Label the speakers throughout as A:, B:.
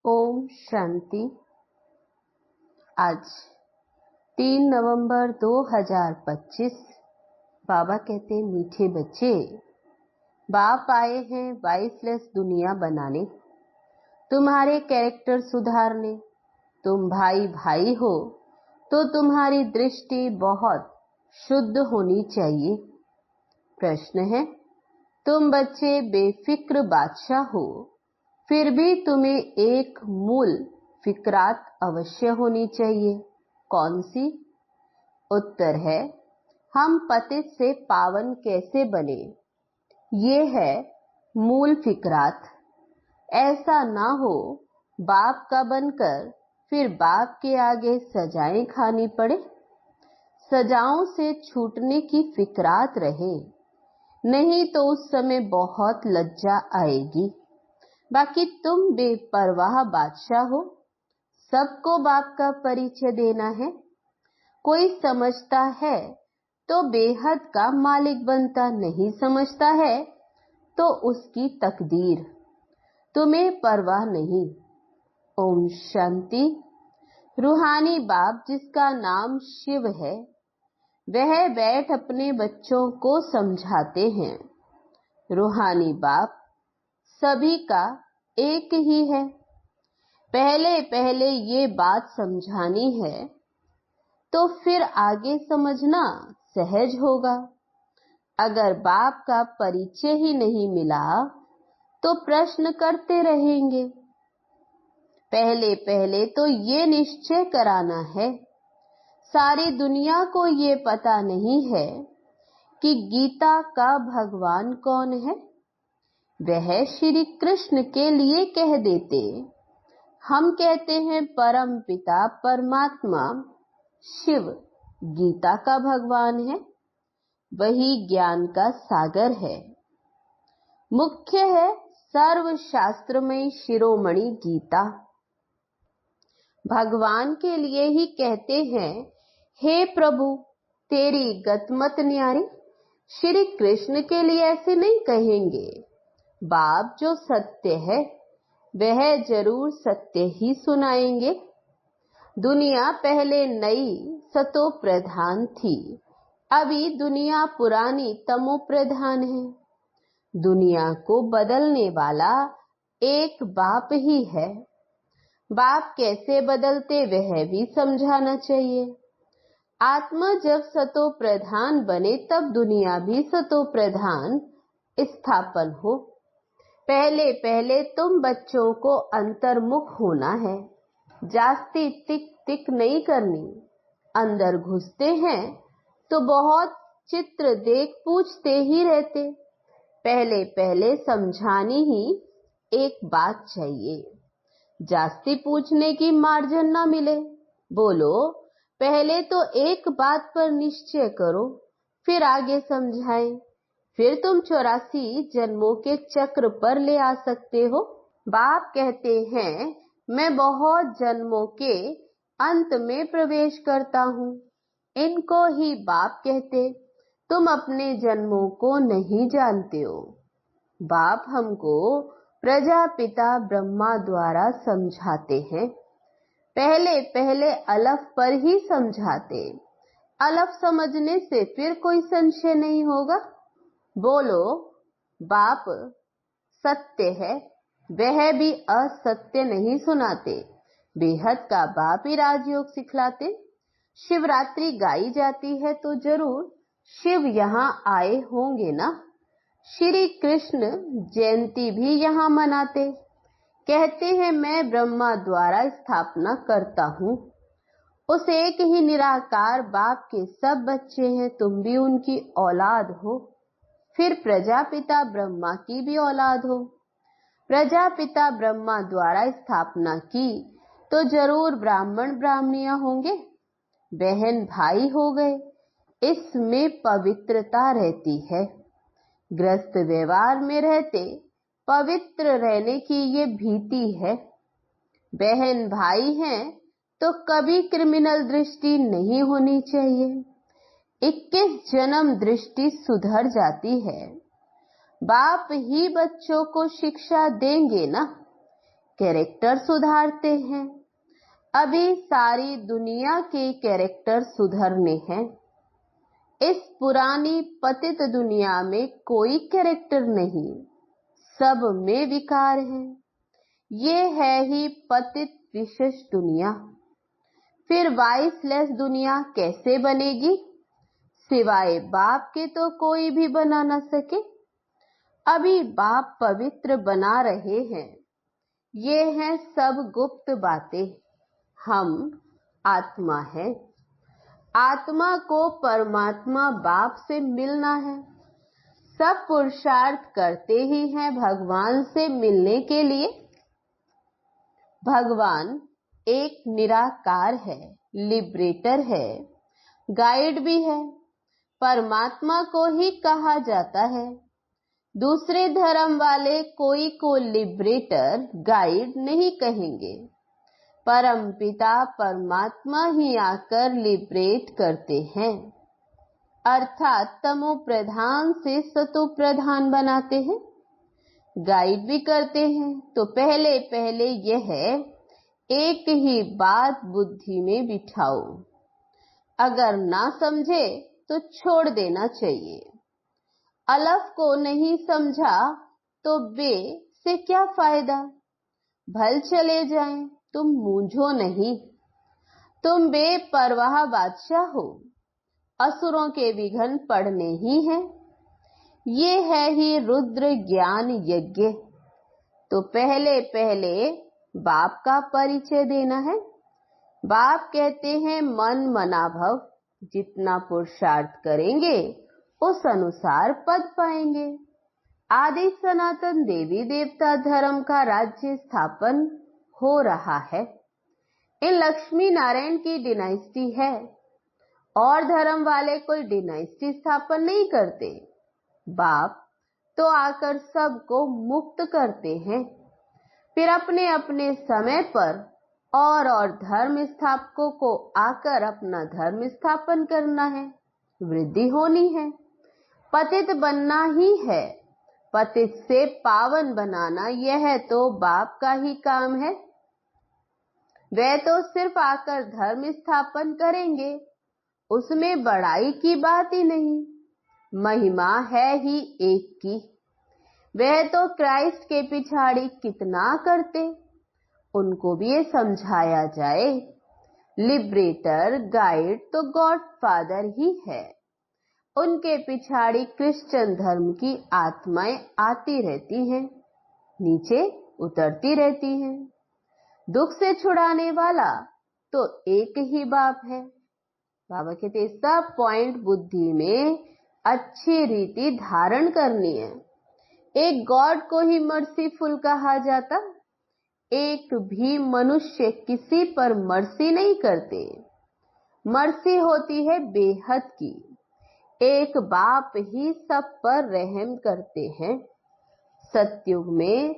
A: ओम शांति। आज 3 नवंबर 2025। बाबा कहते हैं, मीठे बच्चे, बाप आए हैं वाइफलेस दुनिया बनाने, तुम्हारे कैरेक्टर सुधारने। तुम भाई भाई हो तो तुम्हारी दृष्टि बहुत शुद्ध होनी चाहिए। प्रश्न है, तुम बच्चे बेफिक्र बादशाह हो, फिर भी तुम्हें एक मूल फिक्रात अवश्य होनी चाहिए। कौन सी? उत्तर है, हम पतित से पावन कैसे बने, ये है मूल फिक्रात। ऐसा ना हो बाप का बनकर फिर बाप के आगे सजाएं खानी पड़े। सजाओं से छूटने की फिक्रात रहे, नहीं तो उस समय बहुत लज्जा आएगी। बाकी तुम बेपरवाह बादशाह हो, सबको बाप का परिचय देना है। कोई समझता है तो बेहद का मालिक बनता, नहीं समझता है तो उसकी तकदीर। तुम्हें परवाह नहीं। ओम शांति। रूहानी बाप जिसका नाम शिव है, वह बैठ अपने बच्चों को समझाते हैं। रूहानी बाप सभी का एक ही है। पहले पहले ये बात समझानी है तो फिर आगे समझना सहज होगा। अगर बाप का परिचय ही नहीं मिला तो प्रश्न करते रहेंगे। पहले पहले तो ये निश्चय कराना है, सारी दुनिया को ये पता नहीं है कि गीता का भगवान कौन है। वह श्री कृष्ण के लिए कह देते, हम कहते हैं परम पिता परमात्मा शिव गीता का भगवान है, वही ज्ञान का सागर है। मुख्य है सर्व शास्त्रमय शिरोमणि गीता। भगवान के लिए ही कहते हैं, हे प्रभु तेरी गतमत न्यारी। श्री कृष्ण के लिए ऐसे नहीं कहेंगे। बाप जो सत्य है वह जरूर सत्य ही सुनाएंगे। दुनिया पहले नई सतो प्रधान थी, अभी दुनिया पुरानी तमो प्रधान है। दुनिया को बदलने वाला एक बाप ही है। बाप कैसे बदलते वह भी समझाना चाहिए। आत्मा जब सतो प्रधान बने तब दुनिया भी सतो प्रधान स्थापन हो। पहले पहले तुम बच्चों को अंतर्मुख होना है, जास्ती टिक टिक नहीं करनी। अंदर घुसते हैं तो बहुत चित्र देख पूछते ही रहते। पहले पहले समझानी ही एक बात चाहिए, जास्ती पूछने की मार्जन ना मिले। बोलो, पहले तो एक बात पर निश्चय करो, फिर आगे समझाएं। फिर तुम 84 जन्मों के चक्र पर ले आ सकते हो। बाप कहते हैं, मैं बहुत जन्मों के अंत में प्रवेश करता हूँ। इनको ही बाप कहते, तुम अपने जन्मों को नहीं जानते हो। बाप हमको प्रजापिता ब्रह्मा द्वारा समझाते हैं। पहले पहले अलफ पर ही समझाते, अलफ समझने से फिर कोई संशय नहीं होगा। बोलो, बाप सत्य है, वह भी असत्य नहीं सुनाते। बेहद का बाप ही राजयोग सिखलाते। शिवरात्रि गाई जाती है तो जरूर शिव यहाँ आए होंगे ना। श्री कृष्ण जयंती भी यहाँ मनाते। कहते हैं, मैं ब्रह्मा द्वारा स्थापना करता हूँ। उस एक ही निराकार बाप के सब बच्चे हैं, तुम भी उनकी औलाद हो। फिर प्रजापिता ब्रह्मा की भी औलाद हो। प्रजापिता ब्रह्मा द्वारा स्थापना की तो जरूर ब्राह्मण ब्राह्मणियां होंगे, बहन भाई हो गए। इसमें पवित्रता रहती है। ग्रस्त व्यवहार में रहते पवित्र रहने की ये भीति है। बहन भाई हैं तो कभी क्रिमिनल दृष्टि नहीं होनी चाहिए। 21 जन्म दृष्टि सुधर जाती है। बाप ही बच्चों को शिक्षा देंगे ना। कैरेक्टर सुधारते हैं। अभी सारी दुनिया के कैरेक्टर सुधरने हैं। इस पुरानी पतित दुनिया में कोई कैरेक्टर नहीं, सब में विकार है। ये है ही पतित विशेष दुनिया। फिर वाइसलेस दुनिया कैसे बनेगी? सिवाय बाप के तो कोई भी बना न सके। अभी बाप पवित्र बना रहे हैं। ये हैं सब गुप्त बातें। हम आत्मा है। आत्मा को परमात्मा बाप से मिलना है। सब पुरुषार्थ करते ही हैं भगवान से मिलने के लिए। भगवान एक निराकार है, लिबरेटर है, गाइड भी है। परमात्मा को ही कहा जाता है। दूसरे धर्म वाले कोई को लिबरेटर, गाइड नहीं कहेंगे। परमपिता परमात्मा ही आकर लिबरेट करते हैं, अर्थात तमो प्रधान से सतो प्रधान बनाते हैं, गाइड भी करते हैं। तो पहले पहले यह एक ही बात बुद्धि में बिठाओ। अगर ना समझे तो छोड़ देना चाहिए। अलफ को नहीं समझा तो बे से क्या फायदा? भल चले जाएं, तुम मूंझो नहीं। तुम बेपरवाह बादशाह हो। असुरों के विघ्न पड़ने ही हैं। ये है ही रुद्र ज्ञान यज्ञ। तो पहले पहले बाप का परिचय देना है। बाप कहते हैं मन मना भव। जितना पुरुषार्थ करेंगे उस अनुसार पद पाएंगे। आदि सनातन देवी देवता धर्म का राज्य स्थापन हो रहा है। इन लक्ष्मी नारायण की डिनाइस्टी है। और धर्म वाले कोई डिनाइस्टी स्थापन नहीं करते। बाप तो आकर सबको मुक्त करते हैं। फिर अपने अपने समय पर और धर्म स्थापकों को आकर अपना धर्म स्थापन करना है। वृद्धि होनी है। पतित बनना ही है। पतित से पावन बनाना यह तो बाप का ही काम है। वे तो सिर्फ आकर धर्म स्थापन करेंगे, उसमें बड़ाई की बात ही नहीं। महिमा है ही एक की। वह तो क्राइस्ट के पिछाड़ी कितना करते, उनको भी ये समझाया जाए। लिबरेटर गाइड तो गॉड फादर ही है। उनके पिछाड़ी क्रिश्चियन धर्म की आत्माएं आती रहती हैं, नीचे उतरती रहती हैं। दुख से छुड़ाने वाला तो एक ही बाप है। बाबा कहते सब पॉइंट बुद्धि में अच्छी रीति धारण करनी है। एक गॉड को ही मर्सीफुल कहा जाता। एक भी मनुष्य किसी पर मर्सी नहीं करते। मर्सी होती है बेहद की। एक बाप ही सब पर रहम करते हैं। सतयुग में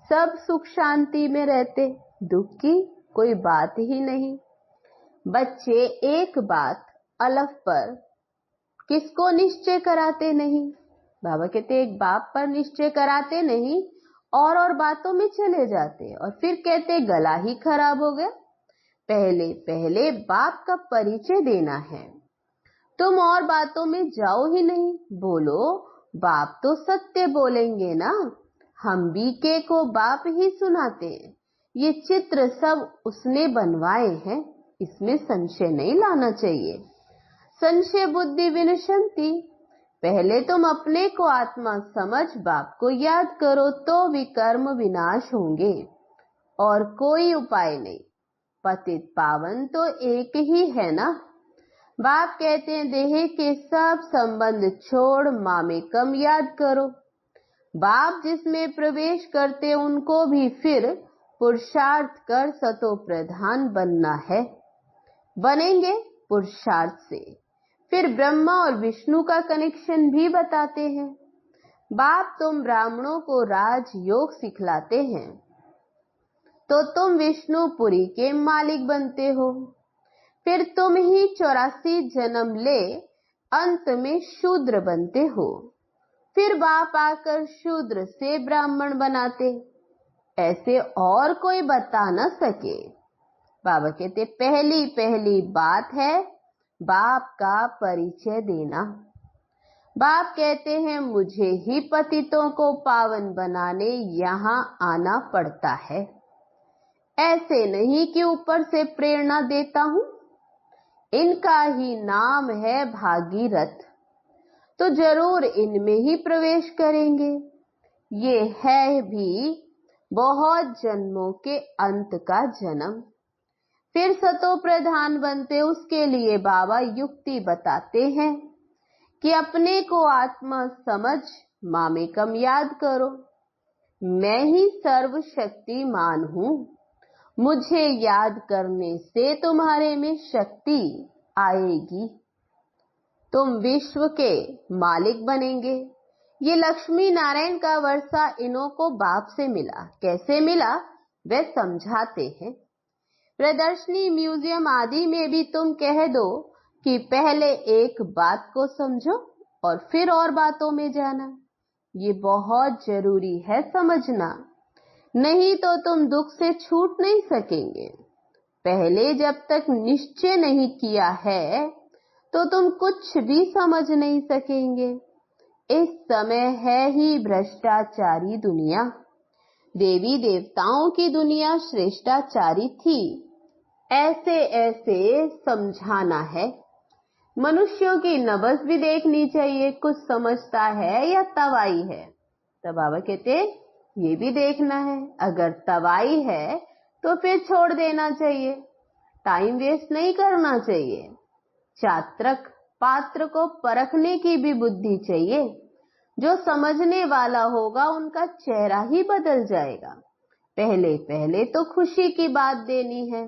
A: सब सुख शांति में रहते, दुख की कोई बात ही नहीं। बच्चे एक बात अलफ पर किसको निश्चय कराते नहीं? बाबा कहते एक बाप पर निश्चय कराते नहीं और बातों में चले जाते और फिर कहते गला ही खराब हो गया। पहले पहले बाप का परिचय देना है। तुम और बातों में जाओ ही नहीं। बोलो बाप तो सत्य बोलेंगे ना। हम बीके को बाप ही सुनाते हैं। ये चित्र सब उसने बनवाए हैं, इसमें संशय नहीं लाना चाहिए। संशय बुद्धि विनशंति। पहले तुम अपने को आत्मा समझ बाप को याद करो तो विकर्म विनाश होंगे और कोई उपाय नहीं। पतित पावन तो एक ही है ना। बाप कहते हैं देह के सब संबंध छोड़ मामेकम याद करो। बाप जिसमें प्रवेश करते उनको भी फिर पुरुषार्थ कर सतो प्रधान बनना है। बनेंगे पुरुषार्थ से। फिर ब्रह्मा और विष्णु का कनेक्शन भी बताते हैं। बाप तुम ब्राह्मणों को राज योग सिखलाते हैं तो तुम विष्णुपुरी के मालिक बनते हो। फिर तुम ही 84 जन्म ले अंत में शूद्र बनते हो। फिर बाप आकर शूद्र से ब्राह्मण बनाते। ऐसे और कोई बता न सके। बाबा कहते पहली पहली बात है बाप का परिचय देना। बाप कहते हैं मुझे ही पतितों को पावन बनाने यहाँ आना पड़ता है। ऐसे नहीं कि ऊपर से प्रेरणा देता हूँ। इनका ही नाम है भागीरथ, तो जरूर इनमें ही प्रवेश करेंगे। ये है भी बहुत जन्मों के अंत का जन्म। फिर सतो प्रधान बनते, उसके लिए बाबा युक्ति बताते हैं कि अपने को आत्मा समझ मामेकम याद करो। मैं ही सर्वशक्तिमान हूँ। मुझे याद करने से तुम्हारे में शक्ति आएगी। तुम विश्व के मालिक बनेंगे। ये लक्ष्मी नारायण का वर्षा इन्हों को बाप से मिला। कैसे मिला वे समझाते हैं। प्रदर्शनी, म्यूजियम आदि में भी तुम कह दो कि पहले एक बात को समझो और फिर और बातों में जाना। ये बहुत जरूरी है समझना, नहीं तो तुम दुख से छूट नहीं सकेंगे। पहले जब तक निश्चय नहीं किया है तो तुम कुछ भी समझ नहीं सकेंगे। इस समय है ही भ्रष्टाचारी दुनिया। देवी देवताओं की दुनिया श्रेष्ठाचारी थी। ऐसे ऐसे समझाना है। मनुष्यों की नब्ज भी देखनी चाहिए, कुछ समझता है या तवाई है। तो बाबा कहते ये भी देखना है। अगर तवाई है तो फिर छोड़ देना चाहिए। टाइम वेस्ट नहीं करना चाहिए। चात्रक पात्र को परखने की भी बुद्धि चाहिए। जो समझने वाला होगा उनका चेहरा ही बदल जाएगा। पहले पहले तो खुशी की बात देनी है।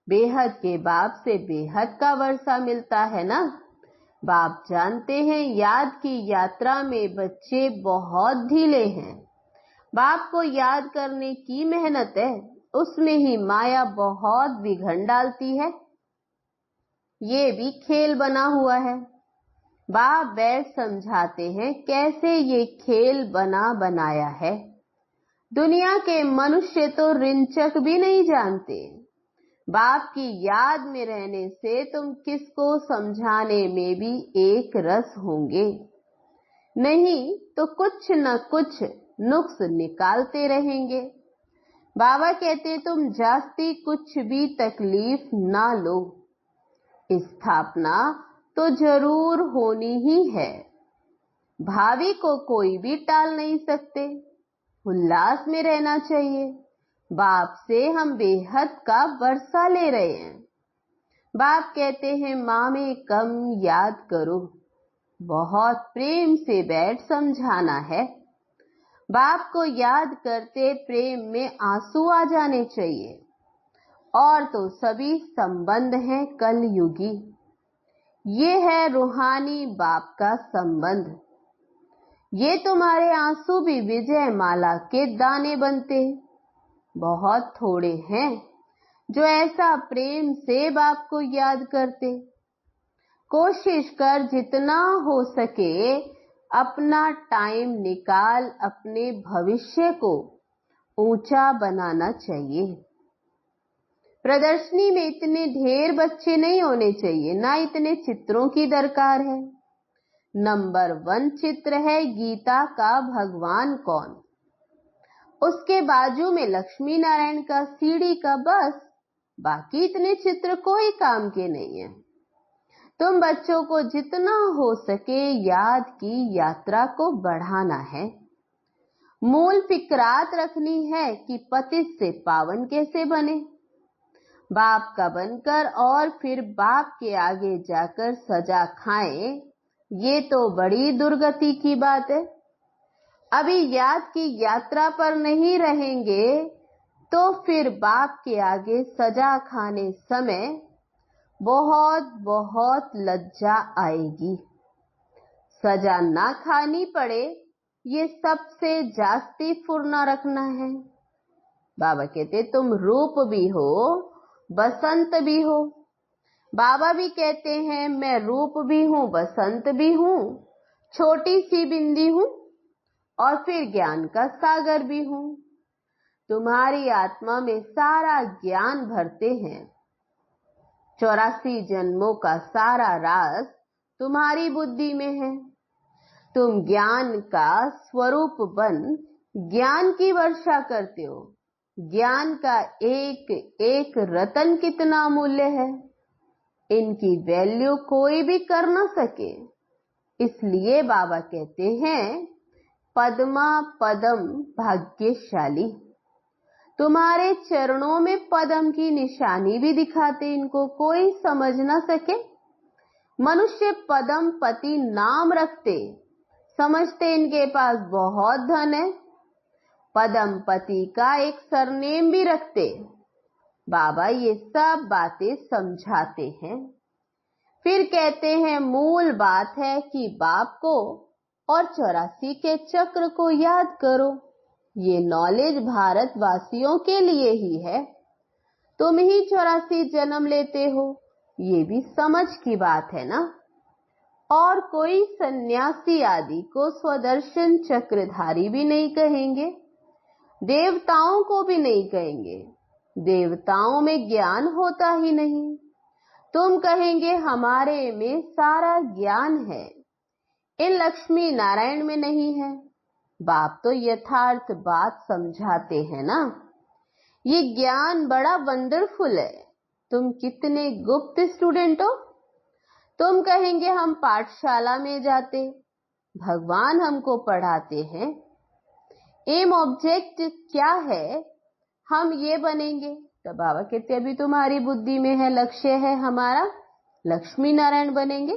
A: बेहद के बाप से बेहद का वर्षा मिलता है ना। बाप जानते हैं याद की यात्रा में बच्चे बहुत ढीले हैं। बाप को याद करने की मेहनत है, उसमें ही माया बहुत बिघड़ डालती है। ये भी खेल बना हुआ है। बाप बैठ समझाते हैं कैसे ये खेल बना बनाया है। दुनिया के मनुष्य तो रिंचक भी नहीं जानते। बाप की याद में रहने से तुम किसको समझाने में भी एक रस होंगे। नहीं तो कुछ न कुछ नुक्स निकालते रहेंगे। बाबा कहते तुम जास्ती कुछ भी तकलीफ ना लो। स्थापना तो जरूर होनी ही है। भावी को कोई भी टाल नहीं सकते। उल्लास में रहना चाहिए। बाप से हम बेहद का वर्षा ले रहे हैं। बाप कहते हैं माँ में कम याद करो। बहुत प्रेम से बैठ समझाना है। बाप को याद करते प्रेम में आंसू आ जाने चाहिए। और तो सभी संबंध हैं कलयुगी। ये है रूहानी बाप का संबंध। ये तुम्हारे आंसू भी विजय माला के दाने बनते। बहुत थोड़े हैं जो ऐसा प्रेम से बाप को याद करते। कोशिश कर जितना हो सके अपना टाइम निकाल अपने भविष्य को ऊंचा बनाना चाहिए। प्रदर्शनी में इतने ढेर बच्चे नहीं होने चाहिए, ना इतने चित्रों की दरकार है। नंबर 1 चित्र है गीता का भगवान कौन, उसके बाजू में लक्ष्मी नारायण का, सीढ़ी का, बस। बाकी इतने चित्र कोई काम के नहीं है। तुम बच्चों को जितना हो सके याद की यात्रा को बढ़ाना है। मूल फिक्रात रखनी है कि पतित से पावन कैसे बने, बाप का बनकर और फिर बाप के आगे जाकर सजा खाएं। ये तो बड़ी दुर्गति की बात है। अभी याद की यात्रा पर नहीं रहेंगे तो फिर बाप के आगे सजा खाने समय बहुत बहुत लज्जा आएगी। सजा ना खानी पड़े ये सबसे जास्ती फुर्ना रखना है। बाबा कहते तुम रूप भी हो बसंत भी हो। बाबा भी कहते हैं मैं रूप भी हूँ बसंत भी हूँ, छोटी सी बिंदी हूँ और फिर ज्ञान का सागर भी हूँ। तुम्हारी आत्मा में सारा ज्ञान भरते हैं। 84 जन्मों का सारा राज तुम्हारी बुद्धि में है। तुम ज्ञान का स्वरूप बन ज्ञान की वर्षा करते हो। ज्ञान का एक एक रतन कितना अमूल्य है, इनकी वैल्यू कोई भी कर न सके। इसलिए बाबा कहते हैं पद्मा पदम भाग्यशाली। तुम्हारे चरणों में पद्म की निशानी भी दिखाते इनको कोई समझ न सके। मनुष्य पद्म पति नाम रखते, समझते इनके पास बहुत धन है। पद्म पति का एक सरनेम भी रखते। बाबा ये सब बातें समझाते हैं। फिर कहते हैं मूल बात है कि बाप को और 84 के चक्र को याद करो। ये नॉलेज भारतवासियों के लिए ही है। तुम ही 84 जन्म लेते हो, ये भी समझ की बात है ना। और कोई सन्यासी आदि को स्वदर्शन चक्रधारी भी नहीं कहेंगे, देवताओं को भी नहीं कहेंगे। देवताओं में ज्ञान होता ही नहीं। तुम कहेंगे हमारे में सारा ज्ञान है, इन लक्ष्मी नारायण में नहीं है। बाप तो यथार्थ बात समझाते हैं ना। ये ज्ञान बड़ा वंडरफुल है। तुम कितने गुप्त स्टूडेंट हो। तुम कहेंगे हम पाठशाला में जाते, भगवान हमको पढ़ाते हैं। एम ऑब्जेक्ट क्या है, हम ये बनेंगे। तो बाबा कहते अभी तुम्हारी बुद्धि में है, लक्ष्य है हमारा लक्ष्मी नारायण बनेंगे।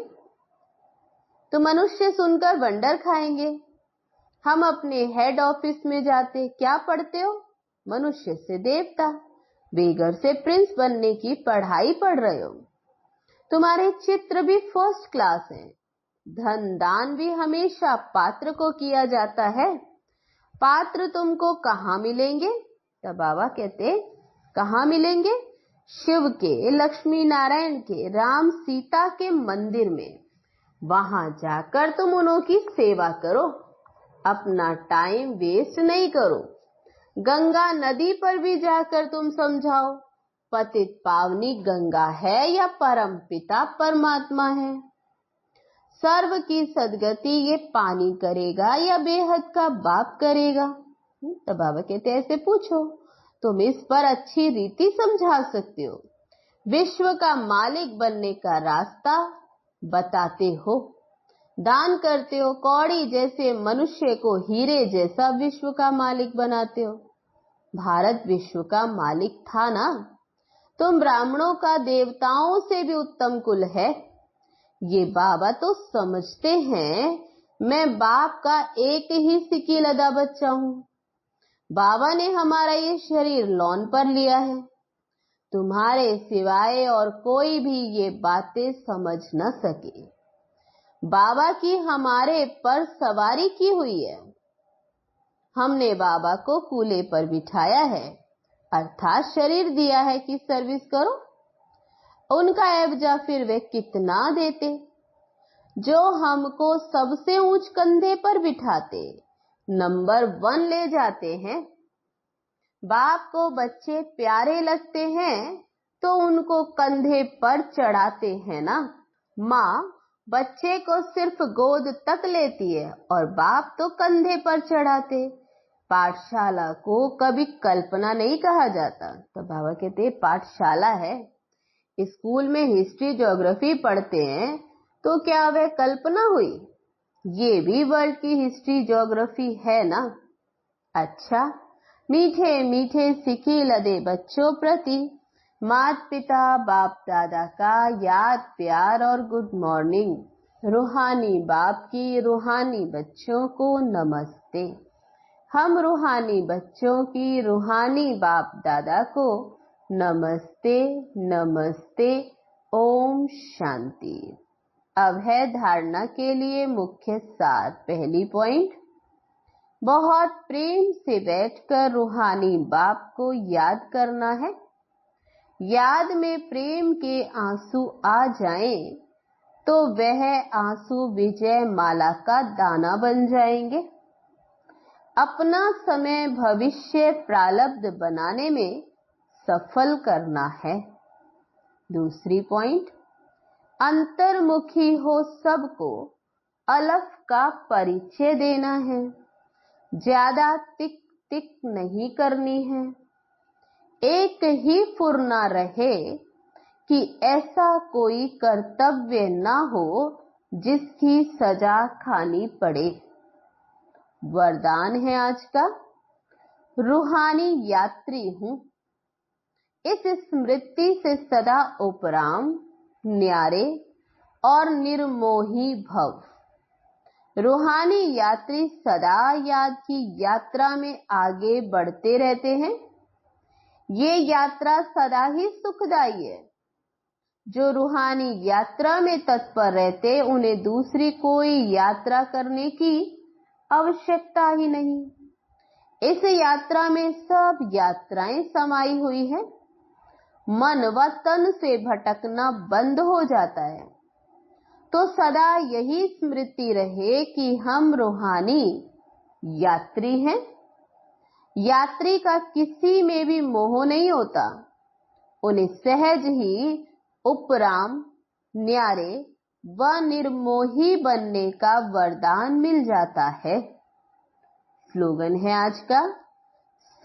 A: तो मनुष्य सुनकर वंडर खाएंगे। हम अपने हेड ऑफिस में जाते, क्या पढ़ते हो, मनुष्य से देवता, बेगर से प्रिंस बनने की पढ़ाई पढ़ रहे हो। तुम्हारे चित्र भी फर्स्ट क्लास हैं। धन दान भी हमेशा पात्र को किया जाता है। पात्र तुमको कहाँ मिलेंगे। तो बाबा कहते कहाँ मिलेंगे, शिव के, लक्ष्मी नारायण के, राम सीता के मंदिर में। वहां जाकर तुम उन्हों की सेवा करो, अपना टाइम वेस्ट नहीं करो। गंगा नदी पर भी जाकर तुम समझाओ पतित पावनी गंगा है या परम पिता परमात्मा है। सर्व की सदगति ये पानी करेगा या बेहद का बाप करेगा। तो बाबा कहते ऐसे पूछो, तुम इस पर अच्छी रीति समझा सकते हो। विश्व का मालिक बनने का रास्ता बताते हो। दान करते हो, कौड़ी जैसे मनुष्य को हीरे जैसा विश्व का मालिक बनाते हो। भारत विश्व का मालिक था ना। तुम ब्राह्मणों का देवताओं से भी उत्तम कुल है। ये बाबा तो समझते हैं मैं बाप का एक ही सिकील अदा बच्चा हूं। बाबा ने हमारा ये शरीर लॉन पर लिया है। तुम्हारे सिवाय और कोई भी ये बातें समझ न सके। बाबा की हमारे पर सवारी की हुई है। हमने बाबा को कूले पर बिठाया है, अर्थात शरीर दिया है कि सर्विस करो। उनका एवजा फिर वे कितना देते, जो हमको सबसे ऊंच कंधे पर बिठाते, नंबर 1 ले जाते हैं। बाप को बच्चे प्यारे लगते हैं तो उनको कंधे पर चढ़ाते हैं ना। माँ बच्चे को सिर्फ गोद तक लेती है और बाप तो कंधे पर चढ़ाते। पाठशाला को कभी कल्पना नहीं कहा जाता। तो बाबा कहते पाठशाला है, स्कूल में हिस्ट्री ज्योग्राफी पढ़ते हैं तो क्या वह कल्पना हुई। ये भी वर्ल्ड की हिस्ट्री ज्योग्राफी है ना। अच्छा, मीठे मीठे सिखी लदे बच्चों प्रति माता पिता बाप दादा का याद प्यार और गुड मॉर्निंग। रूहानी बाप की रूहानी बच्चों को नमस्ते। हम रूहानी बच्चों की रूहानी बाप दादा को नमस्ते नमस्ते। ओम शांति। अब है धारणा के लिए मुख्य सार। पहली पॉइंट, बहुत प्रेम से बैठकर रूहानी बाप को याद करना है। याद में प्रेम के आंसू आ जाएं तो वह आंसू विजय माला का दाना बन जाएंगे। अपना समय भविष्य प्रारब्ध बनाने में सफल करना है। दूसरी पॉइंट, अंतर्मुखी हो सबको अलफ का परिचय देना है। ज्यादा टिक टिक नहीं करनी है। एक ही फुरना रहे कि ऐसा कोई कर्तव्य ना हो जिसकी सजा खानी पड़े। वरदान है आज का, रूहानी यात्री हूं। इस स्मृति से सदा उपराम, न्यारे और निर्मोही भव। रूहानी यात्री सदा याद की यात्रा में आगे बढ़ते रहते हैं। ये यात्रा सदा ही सुखदायी है। जो रूहानी यात्रा में तत्पर रहते, उन्हें दूसरी कोई यात्रा करने की आवश्यकता ही नहीं। इस यात्रा में सब यात्राएं समाई हुई है। मन व तन से भटकना बंद हो जाता है। तो सदा यही स्मृति रहे कि हम रूहानी यात्री हैं। यात्री का किसी में भी मोह नहीं होता। उन्हें सहज ही उपराम, न्यारे व निर्मोही बनने का वरदान मिल जाता है। स्लोगन है आज का,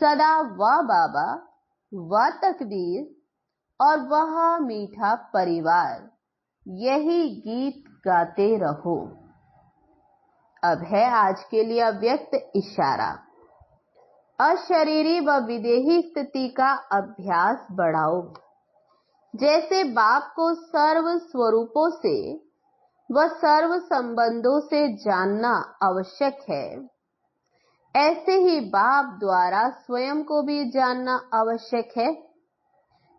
A: सदा वाह बाबा, वाह तकदीर और वह मीठा परिवार, यही गीत गाते रहो। अब है आज के लिए अव्यक्त इशारा। अशरीरी व विदेही स्थिति का अभ्यास बढ़ाओ। जैसे बाप को सर्व स्वरूपों से व सर्व संबंधों से जानना आवश्यक है, ऐसे ही बाप द्वारा स्वयं को भी जानना आवश्यक है।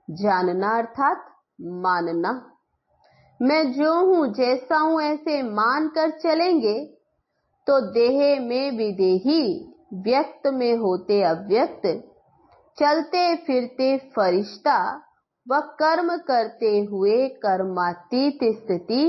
A: जानना अर्थात मानना। मैं जो हूं, जैसा हूं, ऐसे मानकर चलेंगे तो देह में विदेही, व्यक्त में होते अव्यक्त, चलते फिरते फरिश्ता व कर्म करते हुए कर्मातीत स्थिति